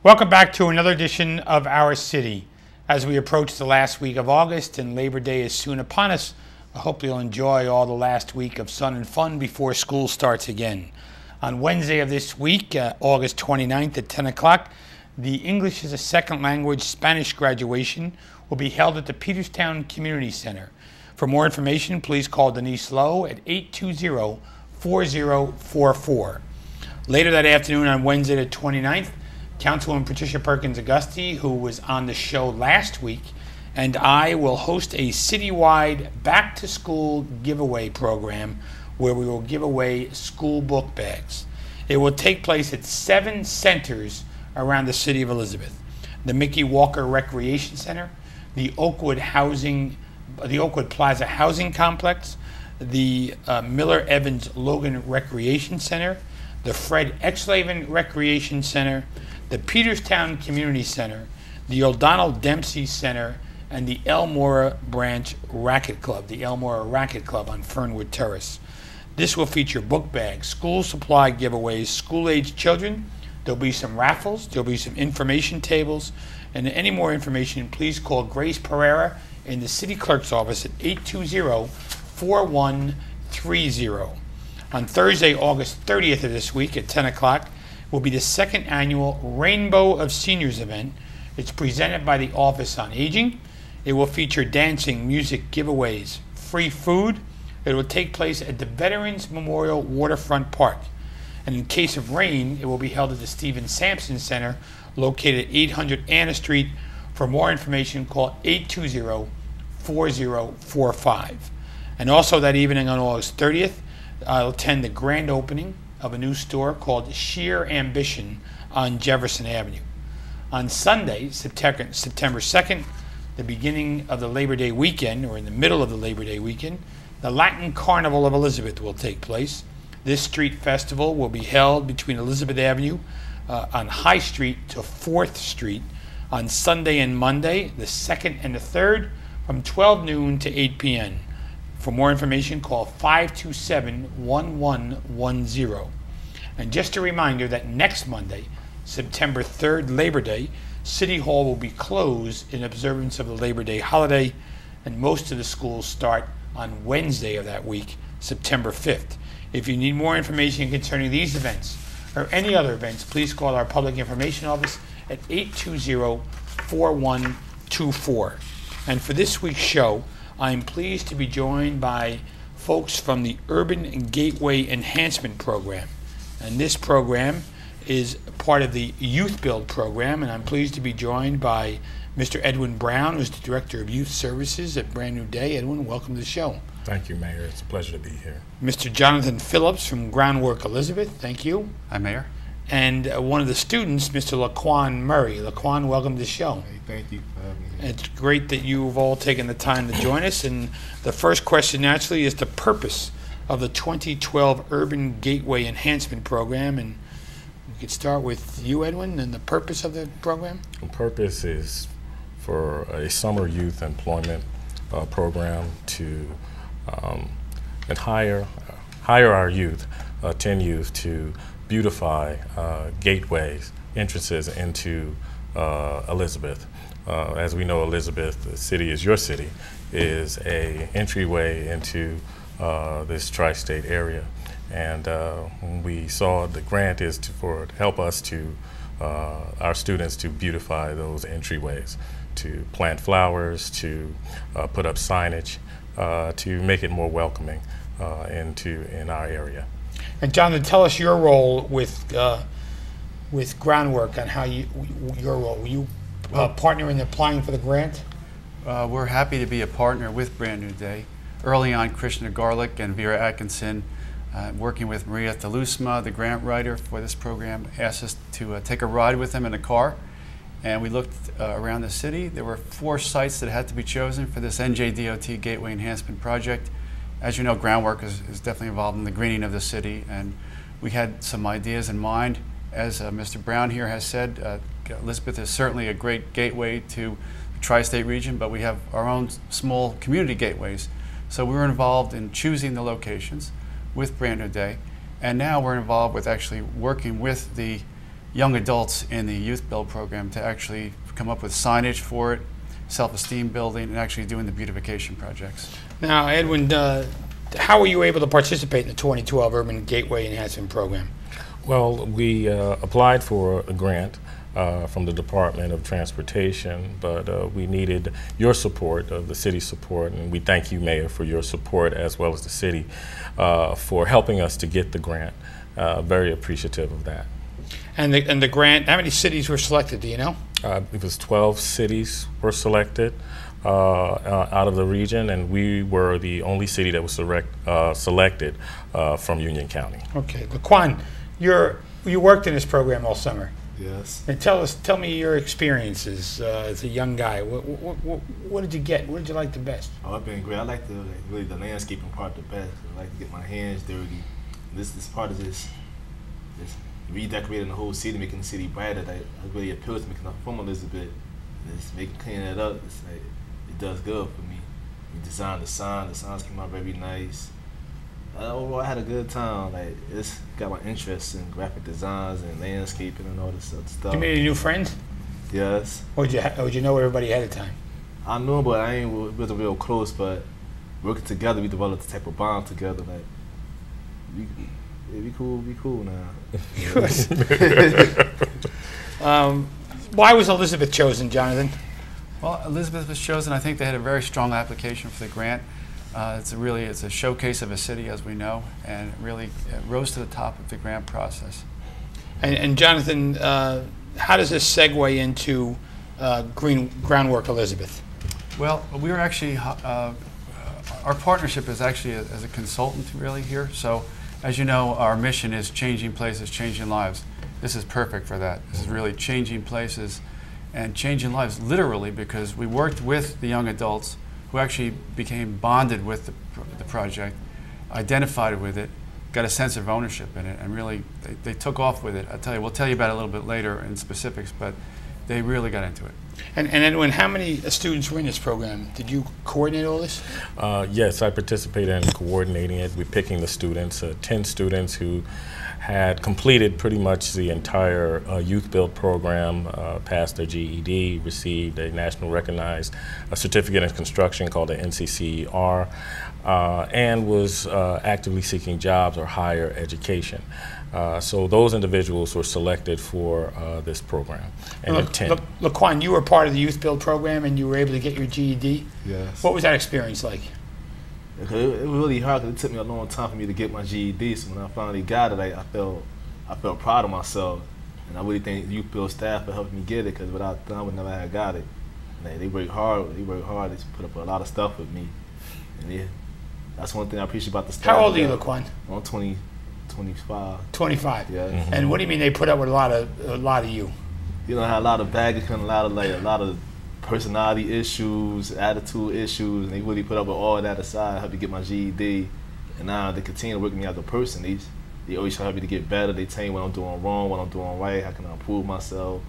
Welcome back to another edition of Our City. As we approach the last week of August and Labor Day is soon upon us, I hope you'll enjoy all the last week of sun and fun before school starts again. On Wednesday of this week, August 29th at 10 o'clock, the English as a Second Language Spanish graduation will be held at the Peterstown Community Center. For more information, please call Denise Lowe at 820-4044. Later that afternoon on Wednesday the 29th, Councilwoman Patricia Perkins Auguste, who was on the show last week, and I will host a citywide back-to-school giveaway program where we will give away school book bags. It will take place at 7 centers around the city of Elizabeth: the Mickey Walker Recreation Center, the Oakwood Plaza Housing Complex, the Miller Evans Logan Recreation Center, the Fred Exlaven Recreation Center, the Peterstown Community Center, the O'Donnell Dempsey Center, and the Elmora Branch Racket Club, the Elmora Racket Club on Fernwood Terrace. This will feature book bags, school supply giveaways, school-aged children. There'll be some raffles, there'll be some information tables, and any more information, please call Grace Pereira in the City Clerk's office at 820-4130. On Thursday, August 30th of this week at 10 o'clock, will be the second annual Rainbow of Seniors event. It's presented by the Office on Aging. It will feature dancing, music, giveaways, free food. It will take place at the Veterans Memorial Waterfront Park. And in case of rain, it will be held at the Stephen Sampson Center, located at 800 Anna Street. For more information, call 820-4045. And also that evening on August 30th, I'll attend the grand opening of a new store called Sheer Ambition on Jefferson Avenue. On Sunday, September 2nd, the beginning of the Labor Day weekend, or in the middle of the Labor Day weekend, the Latin Carnival of Elizabeth will take place. This street festival will be held between Elizabeth Avenue on High Street to 4th Street on Sunday and Monday, the 2nd and the 3rd, from 12 noon to 8 p.m. For more information, call 527-1110. And just a reminder that next Monday, September 3rd, Labor Day, City Hall will be closed in observance of the Labor Day holiday, and most of the schools start on Wednesday of that week, September 5th. If you need more information concerning these events or any other events, please call our Public Information Office at 820-4124. And for this week's show, I'm pleased to be joined by folks from the Urban Gateway Enhancement Program. And this program is part of the Youthbuild program, and I'm pleased to be joined by Mr. Edwin Brown, who's the Director of Youth Services at Brand New Day. Edwin, welcome to the show. Thank you, Mayor. It's a pleasure to be here. Mr. Jonathan Phillips from Groundwork Elizabeth, thank you. Hi, Mayor. And one of the students, Mr. Laquan Murray. Laquan, welcome to the show. Hey, thank you for having me here. It's great that you've all taken the time to join us. And the first question, naturally, is the purpose of the 2012 Urban Gateway Enhancement Program. And we could start with you, Edwin, and the purpose of the program. The purpose is for a summer youth employment program to and hire our youth, 10 youth, to beautify gateways, entrances into Elizabeth. As we know, Elizabeth, the city is your city, is a entryway into this tri-state area. And when we saw the grant is to help us to, our students to beautify those entryways, to plant flowers, to put up signage, to make it more welcoming in our area. And Jonathan, tell us your role with Groundwork, and how your role. Were you a partner in applying for the grant? We're happy to be a partner with Brand New Day. Early on, Krishna Garlick and Vera Atkinson, working with Maria Thelusma, the grant writer for this program, asked us to take a ride with them in a car. And we looked around the city. There were 4 sites that had to be chosen for this NJDOT Gateway Enhancement Project. As you know, Groundwork is definitely involved in the greening of the city, and we had some ideas in mind. As Mr. Brown here has said, Elizabeth is certainly a great gateway to the tri-state region, but we have our own small community gateways. So we were involved in choosing the locations with Brand New Day, and now we're involved with actually working with the young adults in the Youth Build program to actually come up with signage for it, self-esteem building, and actually doing the beautification projects. Now, Edwin, how were you able to participate in the 2012 Urban Gateway Enhancement Program? Well, we applied for a grant from the Department of Transportation, but we needed your support, the city's support, and we thank you, Mayor, for your support as well as the city for helping us to get the grant. Very appreciative of that. And the grant, how many cities were selected, do you know? It was 12 cities were selected out of the region, and we were the only city that was selected from Union County. Okay, Laquan, you worked in this program all summer. Yes. And tell me your experiences as a young guy. What did you get? What did you like the best? Oh, it's been great. I like really the landscaping part the best. I like to get my hands dirty. This part is just redecorating the whole city, making the city brighter. That really appeals to me because I'm from Elizabeth. Just cleaning it up. It's like it does good for me. We designed the sign. The signs came out very nice. Overall, I had a good time. Like, it's got my interest in graphic designs and landscaping and all this other stuff. You made any new friends? Yes. Or did you know everybody ahead of time? I knew, but wasn't real close. But working together, we developed a type of bond together. Like, we cool now. Why was Elizabeth chosen, Jonathan? Well, Elizabeth was chosen. I think they had a very strong application for the grant. It's a showcase of a city, as we know, and it rose to the top of the grant process. And Jonathan, how does this segue into Groundwork Elizabeth? Well, we are actually, our partnership is actually as a consultant really here. So, as you know, our mission is changing places, changing lives. This is perfect for that. This is really changing places and changing lives literally, because we worked with the young adults who actually became bonded with the project, identified with it, got a sense of ownership in it, and really they took off with it. We'll tell you about it a little bit later in specifics, but they really got into it. And Edwin, how many students were in this program? Did you coordinate all this? Yes, I participated in coordinating it. We're picking the students, 10 students who had completed pretty much the entire Youth Build program, passed their GED, received a national recognized certificate in construction called the NCCR, and was actively seeking jobs or higher education. So those individuals were selected for this program. And Laquan, you were part of the Youth Build program and you were able to get your GED? Yes. What was that experience like? It was really hard because it took me a long time for me to get my GED. So when I finally got it, I felt proud of myself, and I really think Youth Build staff for helping me get it, because without them, I would never have got it. And they worked hard. They put up a lot of stuff with me, and that's one thing I appreciate about the staff. How old are you, Laquan? I'm 25. 25. Yeah. Mm-hmm. And what do you mean they put up with a lot of you? You know, I had a lot of baggage and a lot of personality issues, attitude issues, and they really put up with all that aside, helped me get my GED, and now they continue to work with me as a person. They always try to help me to get better. They tell me what I'm doing wrong, what I'm doing right, how can I improve myself.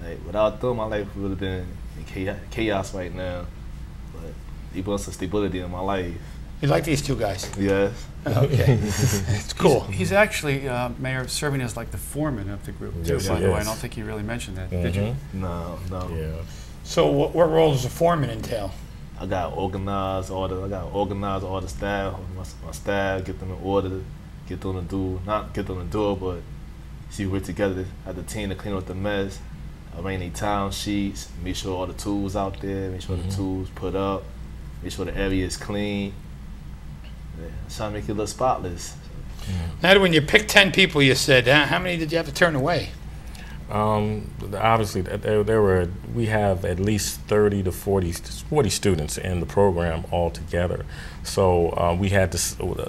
Like, without them, my life would have been in chaos right now, but they brought some stability in my life. You like these two guys? Yes. Okay. It's cool. He's actually, Mayor, serving as like the foreman of the group, too, Yes, by the way. I yes. don't think you really mentioned that, Mm-hmm. did you? No. Yeah. So what role does a foreman entail? I got organized all the staff, my staff, get them in order, not get them to do it, but see, we work together as a team to clean up the mess, arrange the town sheets, make sure all the tools out there, make sure the tools put up, make sure the area is clean. Yeah, trying to make it look spotless. Now, when you picked 10 people, you said, how many did you have to turn away? Obviously, we have at least 30 to 40 students in the program altogether. So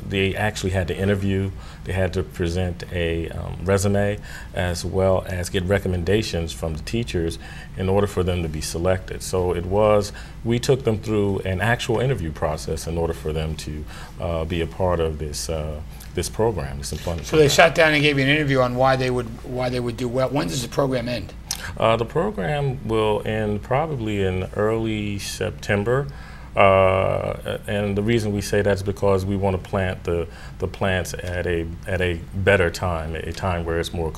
they actually had to interview, they had to present a resume, as well as get recommendations from the teachers in order for them to be selected. So we took them through an actual interview process in order for them to be a part of this program, this employment. So they sat down and gave you an interview on why they would do well. When does the program end? The program will end probably in early September. And the reason we say that is because we want to plant the plants at a better time, a time where it's more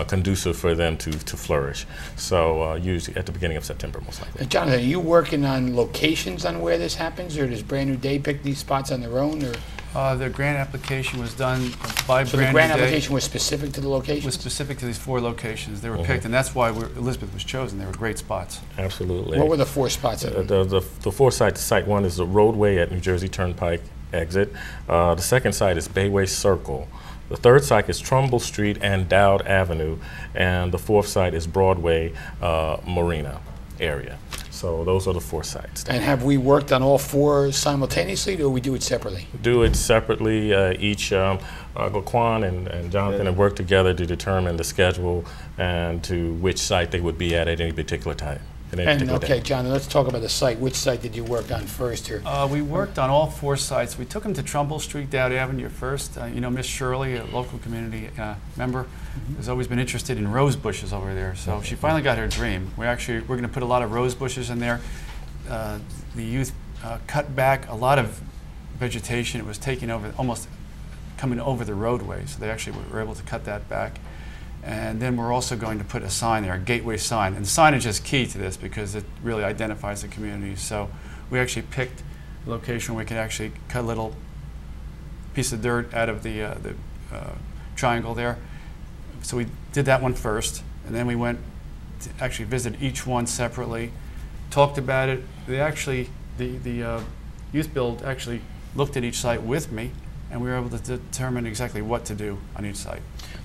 conducive for them to flourish. So usually at the beginning of September, most likely. Jonathan, are you working on locations on where this happens, or does Brand New Day pick these spots on their own? Or The grant application was done by so Brand the grant New Day. application was specific to the locations? Was specific to these 4 locations. They were picked, and that's why Elizabeth was chosen. They were great spots. Absolutely. What were the 4 spots? The 4 sites. Site 1 is the roadway at New Jersey Turnpike exit. The second site is Bayway Circle. The third site is Trumbull Street and Dowd Avenue, and the 4th site is Broadway Marina area. So those are the 4 sites. And have we worked on all 4 simultaneously, or do we do it separately? Do it separately. Laquan and Jonathan have worked together to determine the schedule and to which site they would be at any particular time. And okay, John, let's talk about the site. Which site did you work on first here? We worked on all 4 sites. We took them to Trumbull Street, Dowd Avenue first. You know, Miss Shirley, a local community member, has always been interested in rose bushes over there. So she finally got her dream. We're going to put a lot of rose bushes in there. The youth cut back a lot of vegetation. It was taking over, almost coming over the roadway. So they actually were able to cut that back. And then we're also going to put a sign there, a gateway sign. And the signage is key to this because it really identifies the community. So we actually picked a location where we could actually cut a little piece of dirt out of the triangle there. So we did that one first, and then we went to actually visit each one separately, talked about it. They actually, the Youthbuild actually looked at each site with me, and we were able to determine exactly what to do on each site.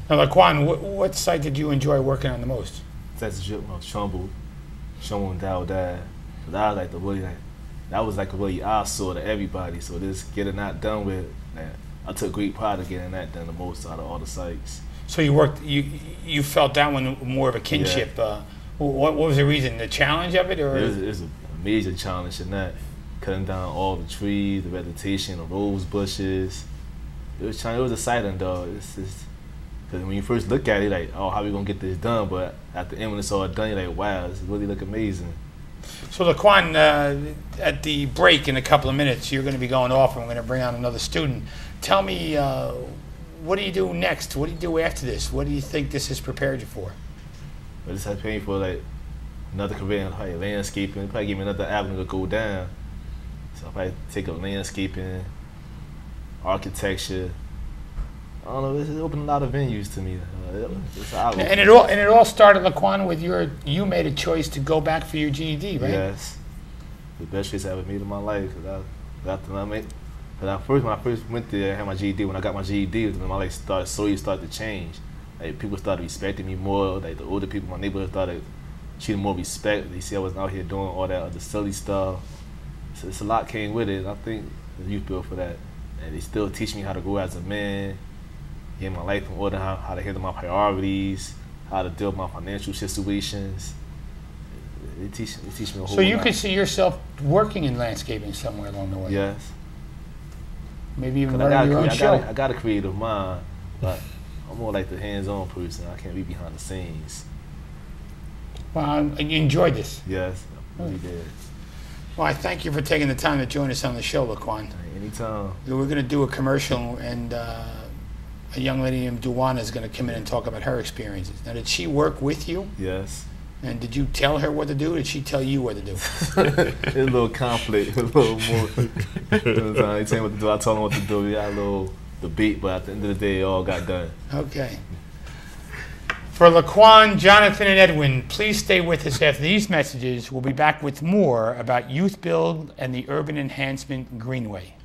Now, Laquan, what site did you enjoy working on the most? That's Trumbull, and Dowd. That was like that was like a really eyesore to everybody. So just getting that done with, I took great pride in getting that done the most out of all the sites. So you felt that one more of a kinship. Yeah. What was the reason? The challenge of it, or it was a major challenge in that, cutting down all the trees, the vegetation, the rose bushes. It was exciting though. Because when you first look at it, like, oh, how are we gonna get this done? But at the end, when it's all done, you're like, wow, this really look amazing. So, Laquan, at the break in a couple of minutes, you're going to be going off, and we're going to bring on another student. Tell me, what do you do next? What do you do after this? What do you think this has prepared you for? Well, this has prepared me for like another career in like landscaping. It probably give me another avenue to go down. So I probably take up landscaping, architecture. I don't know. It's opened a lot of venues to me. And it all started, Laquan, with you made a choice to go back for your GED, right? Yes, the best choice I ever made in my life. When I first went there, I had my GED. When I got my GED, when my life slowly started to change. Like people started respecting me more. Like the older people in my neighborhood started treating more respect. They see I wasn't out here doing all that other silly stuff. So it's a lot came with it. I think the Youthbuild for that, and they still teach me how to grow as a man. Get my life in order, how to handle my priorities, how to deal with my financial situations. They teach me a whole lot. So you could see yourself working in landscaping somewhere along the way? Yes. Maybe even running your own show? I got a creative mind, but I'm more like the hands-on person. I can't be behind the scenes. Well, you enjoyed this? Yes, I really did. Well, I thank you for taking the time to join us on the show, Laquan. Anytime. We're going to do a commercial, and a young lady named Duwana is going to come in and talk about her experiences. Now, did she work with you? Yes. And did you tell her what to do, or did she tell you what to do? It's a little conflict, a little more. They tell me what to do, I told them what to do. We got a little debate, but at the end of the day, it all got done. Okay. For Laquan, Jonathan, and Edwin, please stay with us after these messages. We'll be back with more about Youthbuild and the Urban Enhancement Greenway.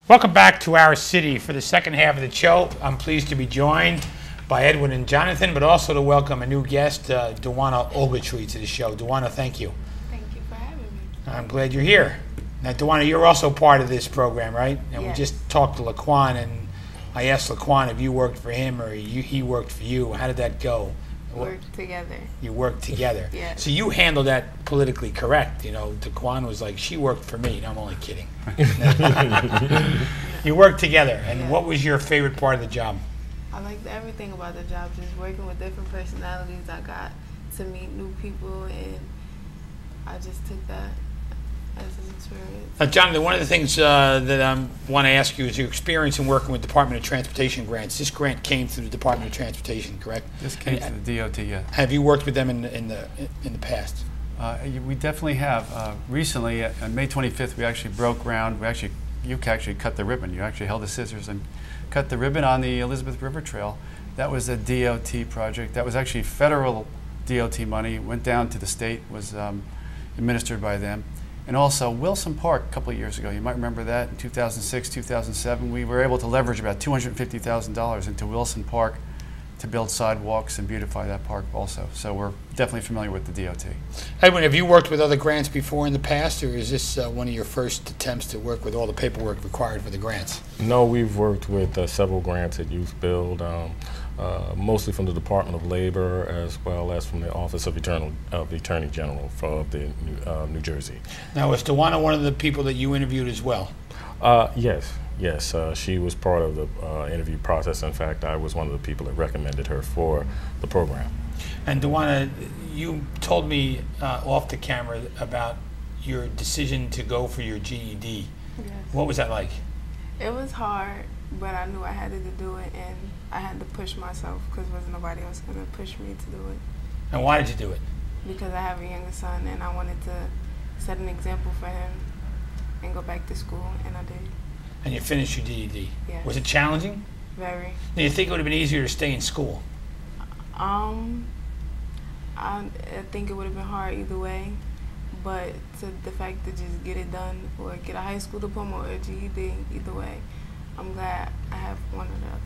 Welcome back to our city for the second half of the show. I'm pleased to be joined by Edwin and Jonathan, but also to welcome a new guest, Duwana Ogletree, to the show. Duwana, thank you. Thank you for having me. I'm glad you're here. Now, Duwana, you're also part of this program, right? And yes. We just talked to Laquan, and I asked Laquan if you worked for him or he worked for you. How did that go? Worked together. You worked together. Yeah. So you handled that politically correct. You know, Laquan was like, she worked for me. No, I'm only kidding. You worked together. And Yeah. what was your favorite part of the job? I liked everything about the job, just working with different personalities. I got to meet new people, and I just took that as an experience. Jonathan, one of the things that I want to ask you is your experience in working with Department of Transportation grants. This grant came through the Department of Transportation, correct? This came to the DOT, yeah. Have you worked with them in the past? We definitely have. Recently, on May 25th, we actually broke ground. You actually cut the ribbon. You actually held the scissors and cut the ribbon on the Elizabeth River Trail. That was a DOT project. That was actually federal DOT money. It went down to the state, was administered by them. And also Wilson Park a couple of years ago, you might remember that, in 2006, 2007, we were able to leverage about $250,000 into Wilson Park to build sidewalks and beautify that park also. So we're definitely familiar with the DOT. Edwin, have you worked with other grants before in the past, or is this one of your first attempts to work with all the paperwork required for the grants? No, we've worked with several grants at Youthbuild, mostly from the Department of Labor as well as from the Office of Attorney General for New Jersey. Now, was Tawana one of the people that you interviewed as well? Yes. Yes, she was part of the interview process. In fact, I was one of the people that recommended her for the program. And Tawana, you told me off the camera about your decision to go for your GED. Yes. What was that like? It was hard, but I knew I had to do it, and I had to push myself because there was nobody else going to push me to do it. And why did you do it? Because I have a younger son, and I wanted to set an example for him and go back to school, and I did. And you finished your GED. Yes. Was it challenging? Very. Do you think it would have been easier to stay in school? I think it would have been hard either way, but the fact to just get it done or get a high school diploma or a GED, either way, I'm glad I have one or the other.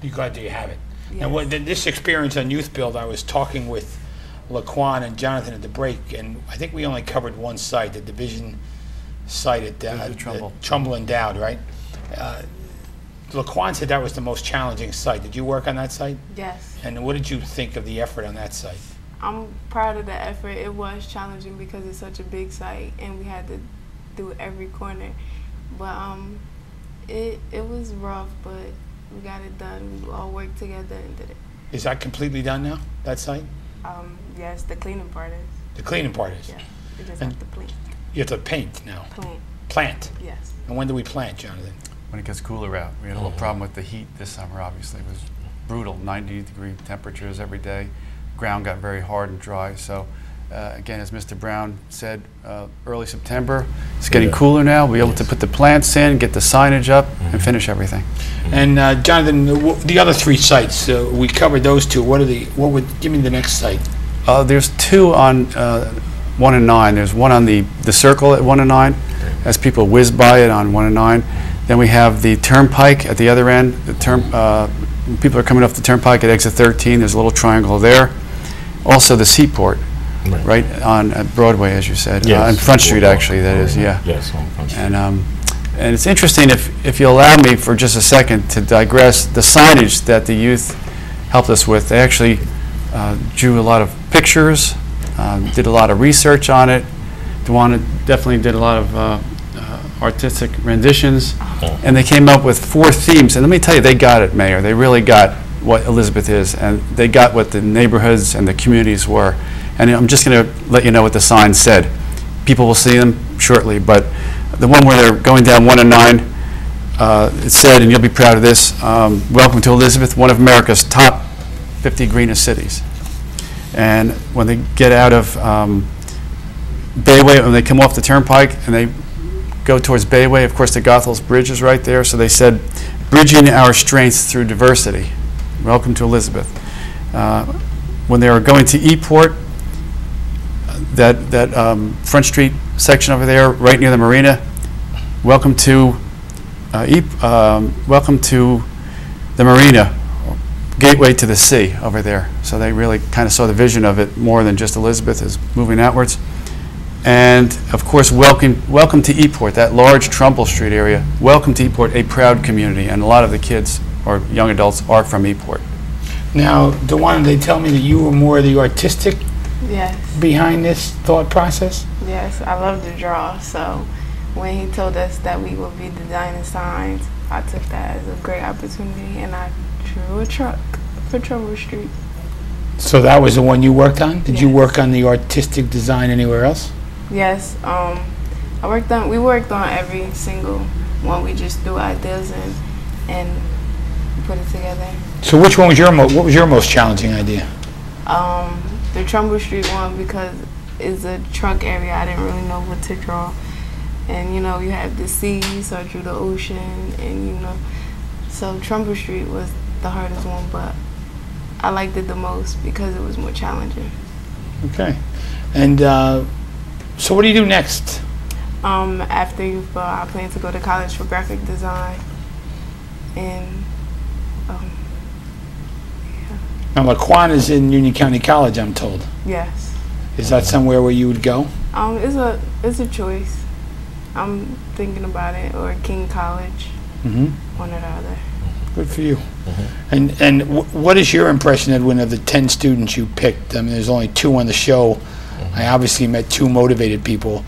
You're glad that you have it. Yes. Now, this experience on Youthbuild, I was talking with Laquan and Jonathan at the break, and I think we only covered one site, the division site at Trumbull and Dowd, right? Laquan said that was the most challenging site. Did you work on that site? Yes. And what did you think of the effort on that site? I'm proud of the effort. It was challenging because it's such a big site and we had to do every corner. But it was rough, but we got it done. We all worked together and did it. Is that completely done now, that site? Yes, the cleaning part is. The cleaning part is? Yeah, we just And have to plant. You have to paint now? Plant, Plant? yes. And when do we plant, Jonathan? When it gets cooler out. We had a little problem with the heat this summer, obviously. It was brutal, 90-degree temperatures every day. Ground got very hard and dry. So, again, as Mr. Brown said, early September, it's getting cooler now. We'll be able to put the plants in, get the signage up, and finish everything. And Jonathan, the other three sites, we covered those two. Give me the next site. There's two on 1 and 9. There's one on the circle at 1 and 9, as people whiz by it on 1 and 9. Then we have the turnpike at the other end. People are coming off the turnpike at exit 13. There's a little triangle there. Also the seaport, right on at Broadway, as you said. Yes. On Front Street, actually, that is, yeah. Yes, on Front Street. And it's interesting, if you allow me for just a second to digress, the signage that the youth helped us with, they actually drew a lot of pictures, did a lot of research on it. Tawana definitely did a lot of artistic renditions, and they came up with 4 themes. And let me tell you, they got it, Mayor. They really got what Elizabeth is, and they got what the neighborhoods and the communities were. And I'm just going to let you know what the sign said. People will see them shortly, but the one where they're going down 1 and 9, it said, and you'll be proud of this, welcome to Elizabeth, one of America's top 50 greenest cities. And when they get out of Bayway, when they come off the turnpike and they go towards Bayway, of course the Goethals Bridge is right there, so they said, bridging our strengths through diversity. Welcome to Elizabeth. When they were going to Eport, that Front Street section over there, right near the marina, welcome to the marina, gateway to the sea over there. So they really kind of saw the vision of it more than just Elizabeth is moving outwards. And of course, welcome to Eport, that large Trumbull Street area. Welcome to Eport, a proud community, and a lot of the kids or young adults are from Eport. Now, Tawana, they tell me that you were more the artistic behind this thought process? Yes, I love to draw, so when he told us that we would be designing signs, I took that as a great opportunity, and I drew a truck for Trumbull Street. So that was the one you worked on? Did you Yes. work on the artistic design anywhere else? Yes, we worked on every single one. We just threw ideas in and put it together. So which one was what was your most challenging idea? The Trumbull Street one, because it's a truck area. I didn't really know what to draw. And you have the sea, so I drew the ocean, and so Trumbull Street was the hardest one, but I liked it the most because it was more challenging. Okay. And so what do you do next? After Youthbuild, I plan to go to college for graphic design, and Now, Laquan is in Union County College, I'm told. yes, Is that somewhere where you would go? it's a choice. I'm thinking about it, or King College, one or the other. Good for you. And what is your impression, Edwin, of the 10 students you picked? I mean, there's only 2 on the show. I obviously met 2 motivated people.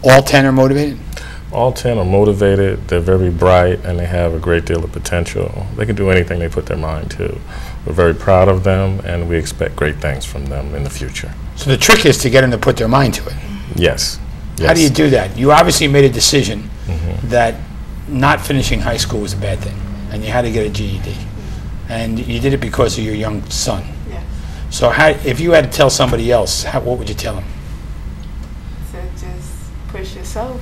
All 10 are motivated? All 10 are motivated, they're very bright, and they have a great deal of potential. They can do anything they put their mind to. We're very proud of them, and we expect great things from them in the future. So the trick is to get them to put their mind to it. Yes. Yes. How do you do that? You obviously made a decision that not finishing high school was a bad thing, and you had to get a GED. And you did it because of your young son. Yes. So if you had to tell somebody else, what would you tell them? To just push yourself,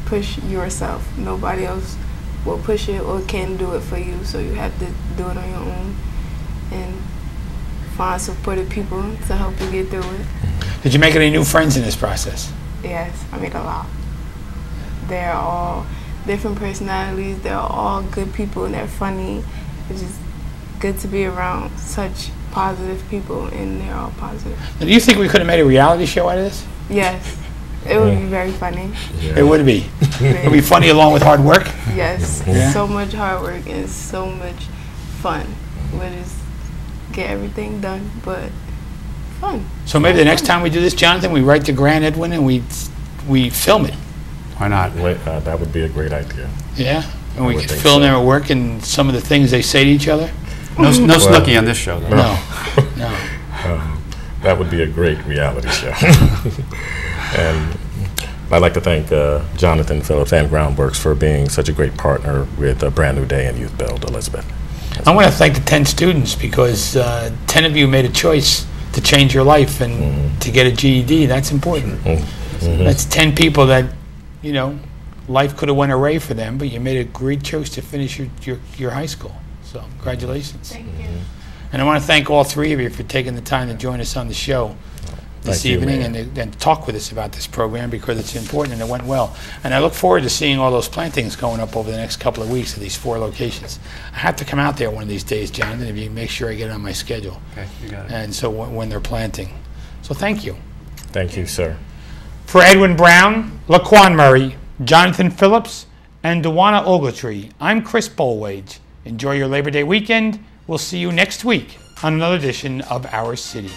push yourself. Nobody else will push it or can do it for you, so you have to do it on your own and find supportive people to help you get through it. Did you make any new friends in this process? Yes, I made a lot. They're all different personalities. They're all good people, and they're funny. It's just good to be around such positive people, and they're all positive. Now, do you think we could have made a reality show out of this? Yes, it would be very funny. Yeah. It would be. It would be funny along with hard work. Yes, Yeah. so much hard work and so much fun. We just get everything done, but fun. So maybe the next time we do this, Jonathan, we write to Grant Edwin and we film it. Why not? That would be a great idea. Yeah? And we would could think film so. them at work and some of the things they say to each other. No Snooki on this show, though. No. No. That would be a great reality show. And I'd like to thank Jonathan Phillips and Groundworks for being such a great partner with Brand New Day and Youthbuild, Elizabeth. I want to thank the 10 students because 10 of you made a choice to change your life and to get a GED. That's important. That's 10 people that, life could have went away for them, but you made a great choice to finish your high school. So congratulations. Thank you. And I want to thank all 3 of you for taking the time to join us on the show this Thank you, evening Mayor. and talk with us about this program because it's important and it went well. And I look forward to seeing all those plantings going up over the next couple of weeks at these 4 locations. I have to come out there one of these days, Jonathan, if you make sure I get it on my schedule. Okay, you got it. And so when they're planting. So thank you. Thank you, sir. For Edwin Brown, Laquan Murray, Jonathan Phillips, and Dewana Ogletree, I'm Chris Bolwage. Enjoy your Labor Day weekend. We'll see you next week on another edition of Our City.